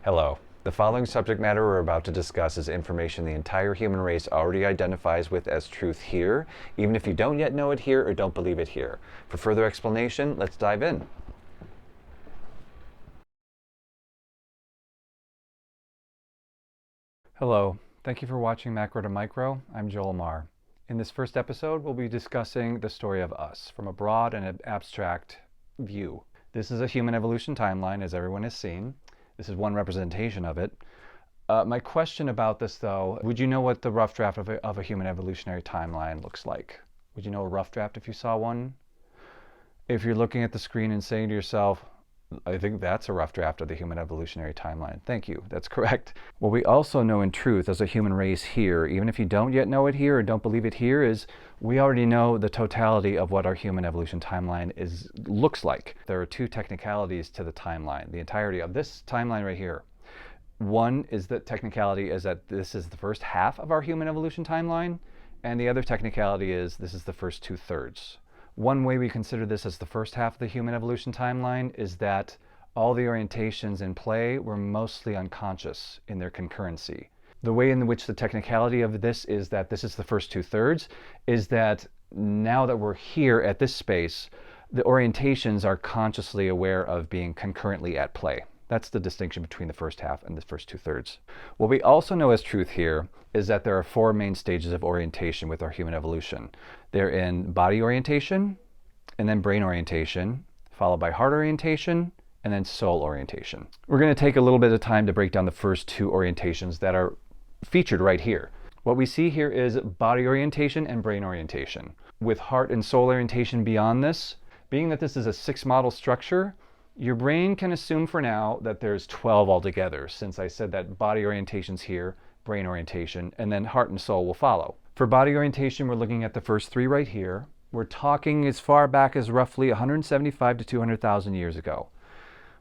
Hello. The following subject matter we're about to discuss is information the entire human race already identifies with as truth here, even if you don't yet know it here or don't believe it here. For further explanation, let's dive in. Hello. Thank you for watching Macro to Micro. I'm Joel Marr. In this first episode, we'll be discussing the story of us from a broad and abstract view. This is a human evolution timeline, as everyone has seen. This is one representation of it. My question about this, though, would you know what the rough draft of a human evolutionary timeline looks like? Would you know a rough draft if you saw one? If you're looking at the screen and saying to yourself, I think that's a rough draft of the human evolutionary timeline. Thank you, that's correct. What we also know in truth as a human race here, even if you don't yet know it here or don't believe it here, is we already know the totality of what our human evolution timeline looks like. There are two technicalities to the timeline, the entirety of this timeline right here. One is that technicality is that this is the first half of our human evolution timeline, and the other technicality is this is the first 2/3. One way we consider this as the first half of the human evolution timeline is that all the orientations in play were mostly unconscious in their concurrency. The way in which the technicality of this is that this is the first 2/3 is that now that we're here at this space, the orientations are consciously aware of being concurrently at play. That's the distinction between the first half and the first 2/3. What we also know as truth here is that there are four main stages of orientation with our human evolution. They're in body orientation, and then brain orientation, followed by heart orientation, and then soul orientation. We're going to take a little bit of time to break down the first two orientations that are featured right here. What we see here is body orientation and brain orientation, with heart and soul orientation beyond this. Being that this is a 6-model structure, your brain can assume for now that there's 12 altogether, since I said that body orientation's here, brain orientation, and then heart and soul will follow. For body orientation, we're looking at the first 3 right here. We're talking as far back as roughly 175 to 200,000 years ago.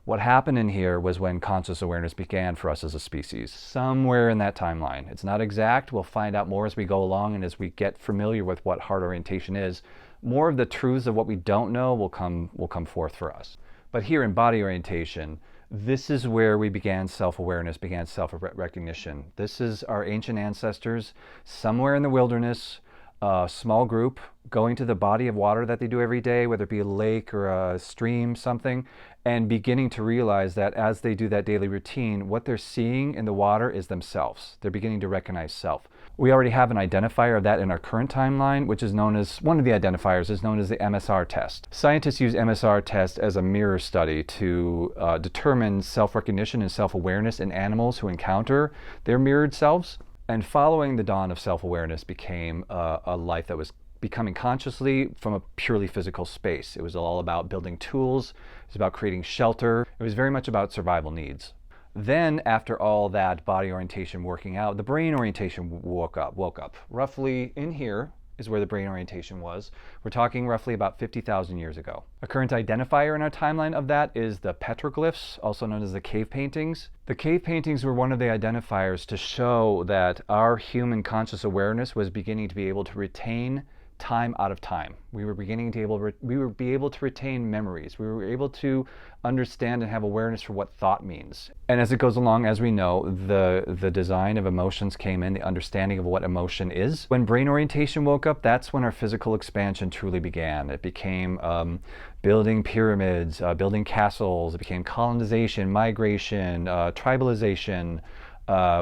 What happened in here was when conscious awareness began for us as a species, somewhere in that timeline. It's not exact. We'll find out more as we go along and as we get familiar with what heart orientation is. More of the truths of what we don't know will come forth for us. But here in body orientation, this is where we began self-awareness, began self-recognition. This is our ancient ancestors, somewhere in the wilderness, a small group, going to the body of water that they do every day, whether it be a lake or a stream, something, and beginning to realize that as they do that daily routine, what they're seeing in the water is themselves. They're beginning to recognize self. We already have an identifier of that in our current timeline, which is known as, one of the identifiers is known as the MSR Test. Scientists use MSR Test as a mirror study to determine self-recognition and self-awareness in animals who encounter their mirrored selves. And following the dawn of self-awareness became a life that was becoming consciously from a purely physical space. It was all about building tools. It was about creating shelter. It was very much about survival needs. Then, after all that body orientation working out, the brain orientation woke up. Roughly in here is where the brain orientation was. We're talking roughly about 50,000 years ago. A current identifier in our timeline of that is the petroglyphs, also known as the cave paintings. The cave paintings were one of the identifiers to show that our human conscious awareness was beginning to be able to retain time out of time. We were beginning to be able to retain memories. We were able to understand and have awareness for what thought means. And as it goes along, as we know, the design of emotions came in, the understanding of what emotion is. When brain orientation woke up, that's when our physical expansion truly began. It became building pyramids, building castles. It became colonization, migration, tribalization.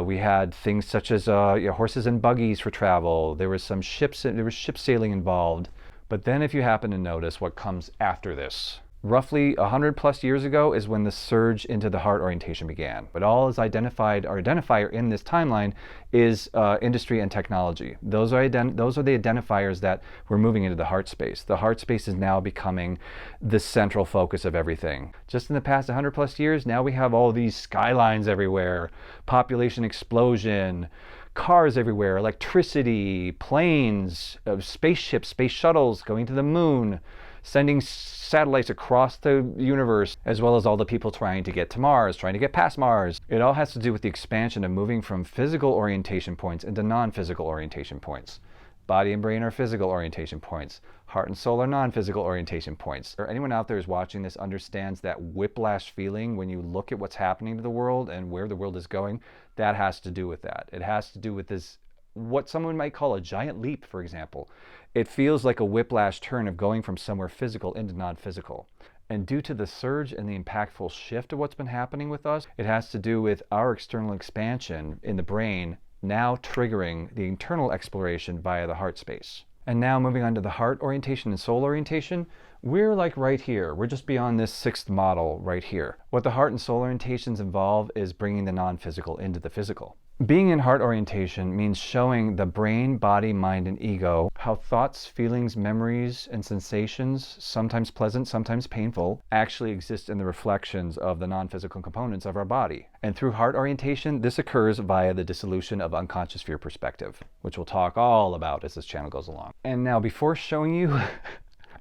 We had things such as horses and buggies for travel. There was ship sailing involved. But then if you happen to notice what comes after this, roughly 100+ years ago is when the surge into the heart orientation began. But all is identified, our identifier in this timeline is industry and technology. Those are the identifiers that we're moving into the heart space. The heart space is now becoming the central focus of everything. Just in the past 100+ years, now we have all these skylines everywhere, population explosion, cars everywhere, electricity, planes, spaceships, space shuttles going to the moon, sending satellites across the universe, as well as all the people trying to get to Mars, trying to get past Mars. It all has to do with the expansion of moving from physical orientation points into non-physical orientation points. Body and brain are physical orientation points. Heart and soul are non-physical orientation points. Or anyone out there who's watching this understands that whiplash feeling when you look at what's happening to the world and where the world is going. That has to do with that. It has to do with this, what someone might call a giant leap, for example. It feels like a whiplash turn of going from somewhere physical into non-physical. And due to the surge and the impactful shift of what's been happening with us, it has to do with our external expansion in the brain now triggering the internal exploration via the heart space. And now moving on to the heart orientation and soul orientation, we're like right here. We're just beyond this sixth model right here. What the heart and soul orientations involve is bringing the non-physical into the physical. Being in heart orientation means showing the brain, body, mind, and ego how thoughts, feelings, memories, and sensations, sometimes pleasant, sometimes painful, actually exist in the reflections of the non-physical components of our body. And through heart orientation, this occurs via the dissolution of unconscious fear perspective, which we'll talk all about as this channel goes along. And now, before showing you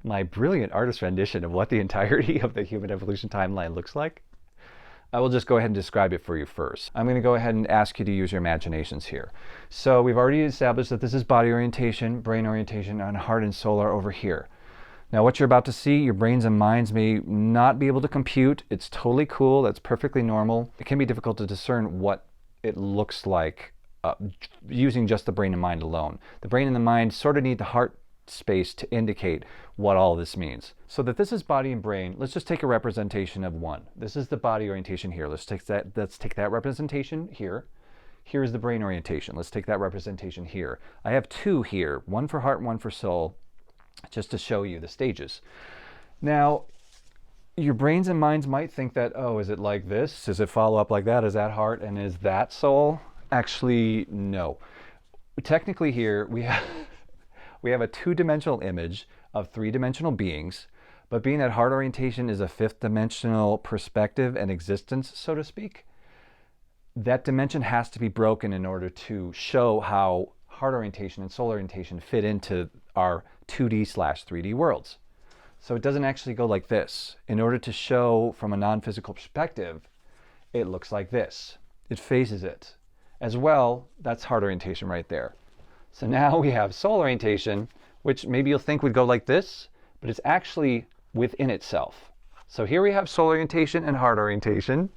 my brilliant artist rendition of what the entirety of the human evolution timeline looks like, I will just go ahead and describe it for you first. I'm going to go ahead and ask you to use your imaginations here. So we've already established that this is body orientation, brain orientation, and heart and soul are over here. Now what you're about to see, your brains and minds may not be able to compute. It's totally cool. That's perfectly normal. It can be difficult to discern what it looks like using just the brain and mind alone. The brain and the mind sort of need the heart space to indicate what all this means. So that this is body and brain, let's just take a representation of one. This is the body orientation here. Let's take that representation here. Here's the brain orientation. Let's take that representation here. I have two here, one for heart and one for soul, just to show you the stages. Now, your brains and minds might think that, oh, is it like this? Does it follow up like that? Is that heart and is that soul? Actually, no. Technically here, we have a two-dimensional image of three-dimensional beings, but being that heart orientation is a fifth-dimensional perspective and existence, so to speak, that dimension has to be broken in order to show how heart orientation and soul orientation fit into our 2D/3D worlds. So it doesn't actually go like this. In order to show from a non-physical perspective, it looks like this. It faces it. As well, that's heart orientation right there. So now we have soul orientation, which maybe you'll think would go like this, but it's actually within itself. So here we have soul orientation and heart orientation,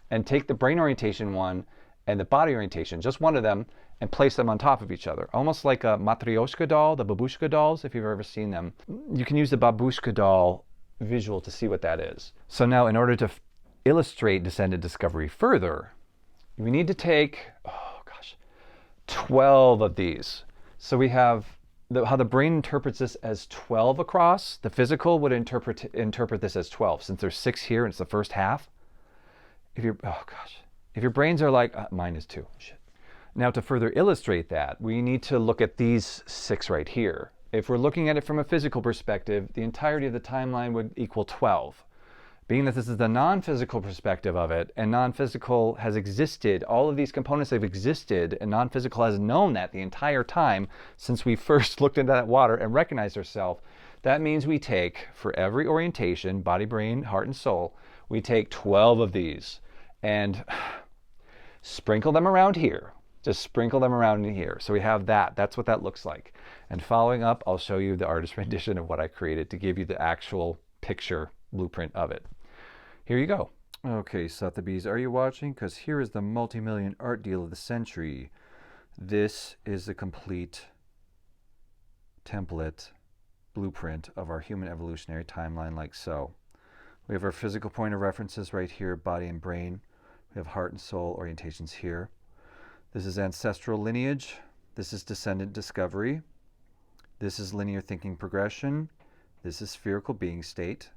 and take the brain orientation one and the body orientation, just one of them, and place them on top of each other. Almost like a matryoshka doll, the babushka dolls, if you've ever seen them. You can use the babushka doll visual to see what that is. So now in order to illustrate descendant discovery further, we need to take, 12 of these. So we have how the brain interprets this as 12 across. The physical would interpret this as 12. Since there's 6 here and it's the first half. If your brains are like, mine is 2. Shit. Now to further illustrate that, we need to look at these 6 right here. If we're looking at it from a physical perspective, the entirety of the timeline would equal 12. Being that this is the non-physical perspective of it, and non-physical has existed, all of these components have existed, and non-physical has known that the entire time since we first looked into that water and recognized ourselves, that means we take, for every orientation, body, brain, heart, and soul, we take 12 of these and sprinkle them around here. Just sprinkle them around in here. So we have that. That's what that looks like. And following up, I'll show you the artist rendition of what I created to give you the actual picture blueprint of it. Here you go. Okay, Sotheby's, are you watching? Because here is the multi-million art deal of the century. This is the complete template blueprint of our human evolutionary timeline, like so. We have our physical point of references right here, body and brain. We have heart and soul orientations here. This is ancestral lineage. This is descendant discovery. This is linear thinking progression. This is spherical being state.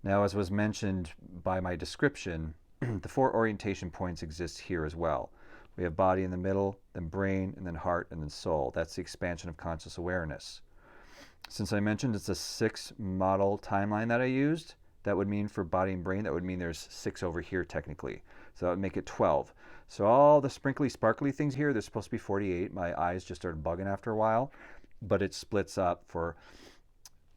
Now, as was mentioned by my description, the 4 orientation points exist here as well. We have body in the middle, then brain, and then heart, and then soul. That's the expansion of conscious awareness. Since I mentioned it's a 6 model timeline that I used, that would mean for body and brain, that would mean there's 6 over here technically. So that would make it 12. So all the sprinkly, sparkly things here, there's supposed to be 48. My eyes just started bugging after a while, but it splits up for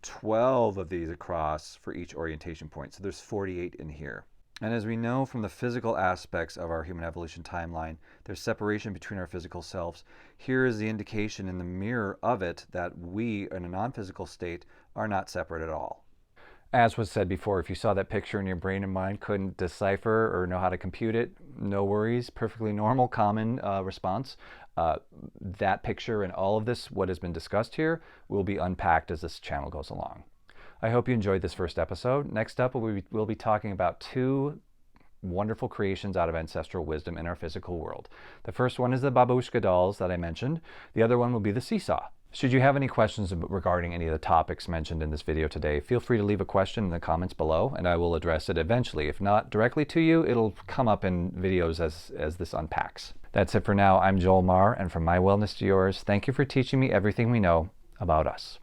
12 of these across for each orientation point. So there's 48 in here. And as we know from the physical aspects of our human evolution timeline, there's separation between our physical selves. Here is the indication in the mirror of it that we, in a non-physical state, are not separate at all. As was said before, if you saw that picture and your brain and mind couldn't decipher or know how to compute it, no worries, perfectly normal, common response. That picture and all of this, what has been discussed here, will be unpacked as this channel goes along. I hope you enjoyed this first episode. Next up, we'll be talking about two wonderful creations out of ancestral wisdom in our physical world. The first one is the babushka dolls that I mentioned. The other one will be the seesaw. Should you have any questions regarding any of the topics mentioned in this video today, feel free to leave a question in the comments below and I will address it eventually. If not directly to you, it'll come up in videos as this unpacks. That's it for now. I'm Joel Marr, and from my wellness to yours, thank you for teaching me everything we know about us.